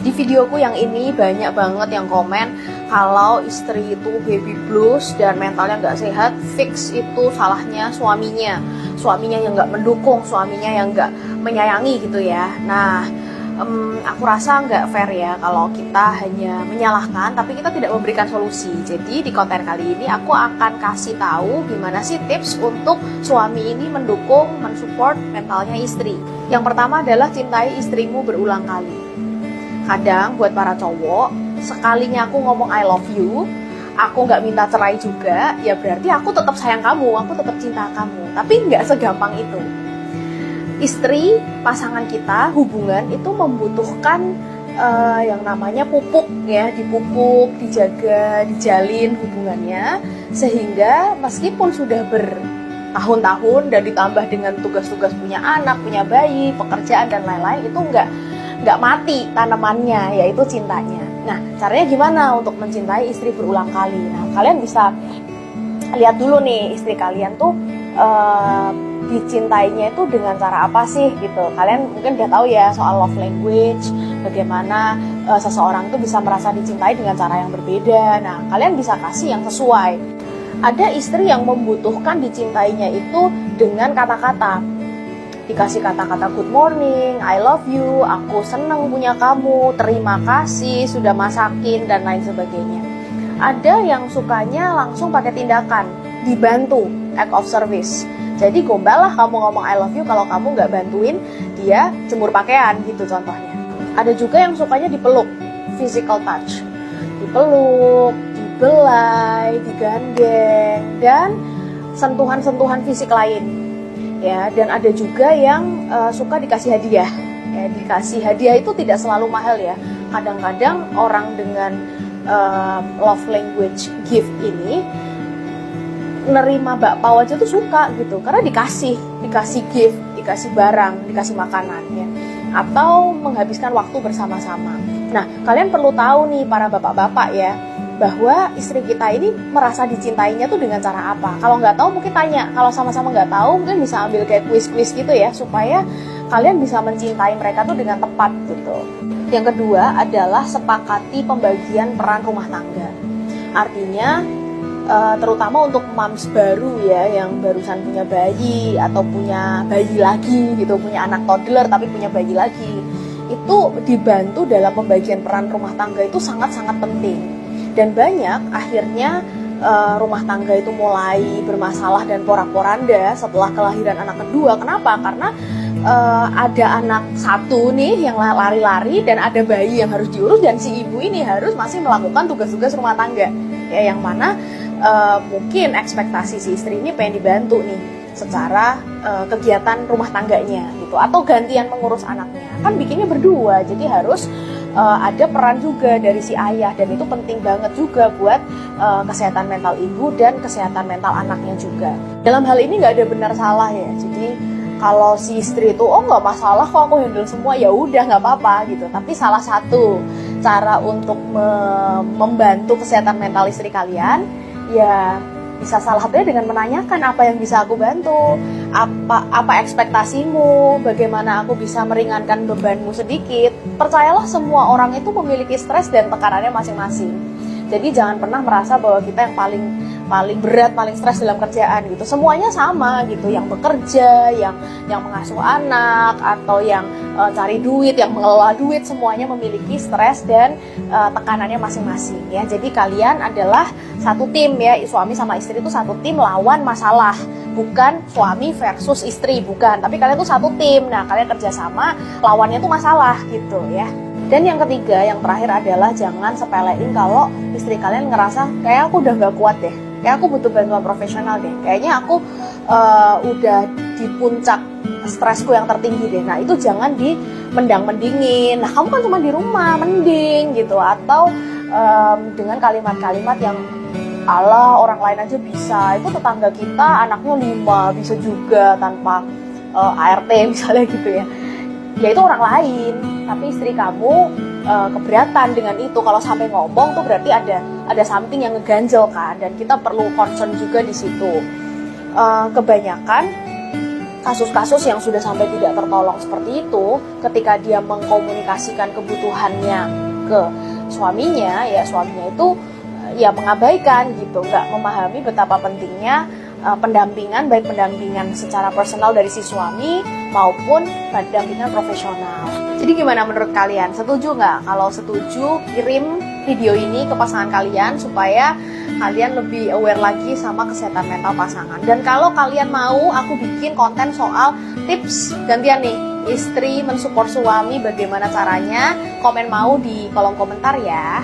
Di videoku yang ini banyak banget yang komen kalau istri itu baby blues dan mentalnya nggak sehat, fix itu salahnya suaminya. Suaminya yang nggak mendukung, suaminya yang nggak menyayangi gitu ya. Nah, aku rasa nggak fair ya kalau kita hanya menyalahkan tapi kita tidak memberikan solusi. Jadi di konten kali ini aku akan kasih tahu gimana sih tips untuk suami ini mendukung, mensupport mentalnya istri. Yang pertama adalah cintai istrimu berulang kali. Kadang buat para cowok, sekalinya aku ngomong I love you, aku nggak minta cerai juga, ya berarti aku tetap sayang kamu, aku tetap cinta kamu. Tapi nggak segampang itu. Istri, pasangan kita, hubungan itu membutuhkan yang namanya pupuk ya, dipupuk, dijaga, dijalin hubungannya, sehingga meskipun sudah bertahun-tahun dan ditambah dengan tugas-tugas punya anak, punya bayi, pekerjaan dan lain-lain, itu nggak mati tanamannya, yaitu cintanya. Nah, caranya gimana untuk mencintai istri berulang kali? Nah, kalian bisa lihat dulu nih istri kalian tuh dicintainya itu dengan cara apa sih gitu. Kalian mungkin udah tahu ya soal love language, bagaimana seseorang itu bisa merasa dicintai dengan cara yang berbeda. Nah, kalian bisa kasih yang sesuai. Ada istri yang membutuhkan dicintainya itu dengan kata-kata. Dikasih kata-kata good morning, I love you, aku senang punya kamu, terima kasih sudah masakin, dan lain sebagainya. Ada yang sukanya langsung pakai tindakan, dibantu, act of service. Jadi gombal lah kamu ngomong I love you kalau kamu nggak bantuin dia jemur pakaian gitu contohnya. Ada juga yang sukanya dipeluk, physical touch. Dipeluk, dibelai, digandeng, dan sentuhan-sentuhan fisik lain. Ya, dan ada juga yang suka dikasih hadiah. Ya, dikasih hadiah itu tidak selalu mahal ya. Kadang-kadang orang dengan love language gift ini nerima bakpao aja tuh suka gitu, karena dikasih gift, dikasih barang, dikasih makanan ya. Atau menghabiskan waktu bersama-sama. Nah, kalian perlu tahu nih para bapak-bapak ya, bahwa istri kita ini merasa dicintainya tuh dengan cara apa. Kalau nggak tahu mungkin tanya, kalau sama-sama nggak tahu mungkin bisa ambil kayak quiz-quiz gitu ya, supaya kalian bisa mencintai mereka tuh dengan tepat gitu. Yang kedua adalah sepakati pembagian peran rumah tangga. Artinya terutama untuk moms baru ya, yang barusan punya bayi atau punya bayi lagi gitu, punya anak toddler tapi punya bayi lagi, itu dibantu dalam pembagian peran rumah tangga itu sangat-sangat penting. Dan banyak akhirnya rumah tangga itu mulai bermasalah dan porak-poranda setelah kelahiran anak kedua. Kenapa? Karena ada anak satu nih yang lari-lari dan ada bayi yang harus diurus, dan si ibu ini harus masih melakukan tugas-tugas rumah tangga ya, yang mana mungkin ekspektasi si istri ini pengen dibantu nih secara kegiatan rumah tangganya gitu, atau gantian mengurus anaknya. Kan bikinnya berdua, jadi harus ada peran juga dari si ayah, dan itu penting banget juga buat kesehatan mental ibu dan kesehatan mental anaknya juga. Dalam hal ini nggak ada benar salah ya, jadi kalau si istri itu nggak masalah kok, aku handle semua, ya udah nggak apa-apa gitu. Tapi salah satu cara untuk membantu kesehatan mental istri kalian ya bisa salah satunya dengan menanyakan apa yang bisa aku bantu, apa ekspektasimu, bagaimana aku bisa meringankan bebanmu sedikit. Percayalah semua orang itu memiliki stres dan tekanannya masing-masing. Jadi jangan pernah merasa bahwa kita yang paling berat, paling stres dalam kerjaan gitu. Semuanya sama gitu, yang bekerja, yang mengasuh anak, atau yang cari duit, yang mengelola duit, semuanya memiliki stres dan tekanannya masing-masing ya. Jadi kalian adalah satu tim ya, suami sama istri itu satu tim lawan masalah. Bukan suami versus istri, bukan. Tapi kalian tuh satu tim. Nah, kalian kerjasama, lawannya tuh masalah gitu ya. Dan yang ketiga, yang terakhir adalah jangan sepelein kalau istri kalian ngerasa kayak aku udah gak kuat deh, kayak aku butuh bantuan profesional deh, kayaknya aku udah di puncak stresku yang tertinggi deh. Nah, itu jangan dimendang-mendingin. Nah, kamu kan cuma di rumah, mending gitu. Atau dengan kalimat-kalimat yang Allah, orang lain aja bisa, itu tetangga kita anaknya 5 bisa juga tanpa ART misalnya gitu ya. Ya itu orang lain, tapi istri kamu keberatan dengan itu. Kalau sampai ngomong tuh berarti ada something yang ngeganjel kan, dan kita perlu concern juga di situ. Kebanyakan kasus-kasus yang sudah sampai tidak tertolong seperti itu, ketika dia mengkomunikasikan kebutuhannya ke suaminya, ya suaminya itu ya mengabaikan gitu, nggak memahami betapa pentingnya pendampingan, baik pendampingan secara personal dari si suami maupun pendampingan profesional. Jadi gimana menurut kalian? Setuju nggak? Kalau setuju, kirim video ini ke pasangan kalian supaya kalian lebih aware lagi sama kesehatan mental pasangan. Dan kalau kalian mau aku bikin konten soal tips gantian nih, istri mensupport suami bagaimana caranya, komen mau di kolom komentar ya.